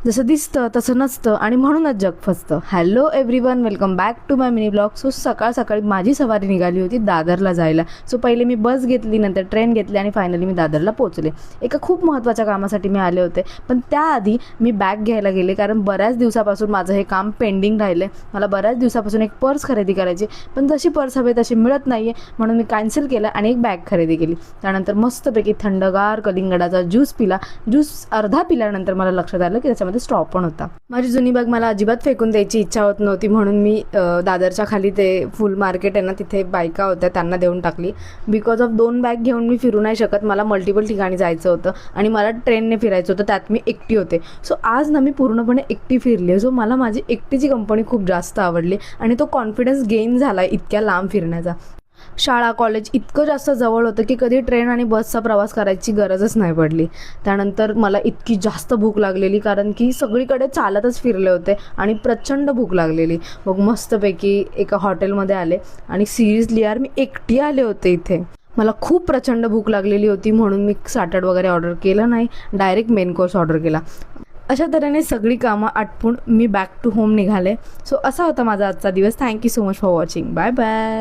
जसं दिसतं तसं नसतं आणि म्हणूनच जग फसतं. Hello everyone, welcome back to my mini blog. So सकाळ सकाळी माझी सवारी निघाली होती दादरला जायला. सो पहिले मी बस घेतली, नंतर ट्रेन घेतली आणि फायनली मी दादरला पोहोचले. एका खूप महत्त्वाच्या कामासाठी मी आले होते, पण त्याआधी मी बॅग घ्यायला गेले, कारण बऱ्याच दिवसापासून माझं हे काम पेंडिंग राहिलं आहे. मला बऱ्याच दिवसापासून एक पर्स खरेदी करायची, पण जशी पर्स हवी तशी मिळत नाही आहे, म्हणून मी कॅन्सल केलं आणि एक बॅग खरेदी केली. त्यानंतर मस्तपैकी थंडगार कलिंगडाचा ज्यूस पिला. ज्यूस अर्धा पिल्यानंतर मला लक्षात आलं की त्याच्यामध्ये स्ट्रॉ पण होता. माझी जुनी बॅग मला अजिबात फेकून द्यायची इच्छा होत नव्हती, म्हणून मी दादरच्या खाली ते फुल मार्केट आहे ना, तिथे बायका होत्या, त्यांना देऊन टाकली. बिकॉज ऑफ 2 बॅग घेऊन मी फिरू नाही शकत. मला मल्टिपल ठिकाणी जायचं होतं आणि मला ट्रेनने फिरायचं होतं, त्यात मी एकटी होते. सो आज ना मी पूर्णपणे एकटी फिरली. सो मला माझी एकटीची कंपनी खूप जास्त आवडली आणि तो कॉन्फिडन्स गेन झाला इतक्या लांब फिरण्याचा. शाळा कॉलेज इतकं जास्त जवळ होतं की कधी ट्रेन आणि बसचा प्रवास करायची गरजच नाही पडली. त्यानंतर मला इतकी जास्त भूक लागलेली, कारण की सगळीकडे चालतच फिरले होते आणि प्रचंड भूक लागलेली. मग मस्तपैकी एका हॉटेलमध्ये आले आणि सिरियसली यार मी एकटी आले होते इथे. मला खूप प्रचंड भूक लागलेली होती, म्हणून मी स्टार्टर वगैरे ऑर्डर केलं नाही, डायरेक्ट मेन कोर्स ऑर्डर केला. अशा तऱ्हेने सगळी कामं आटपून मी बॅक टू होम निघाले. सो असा होता माझा आजचा दिवस. Thank you so much for watching. Bye bye.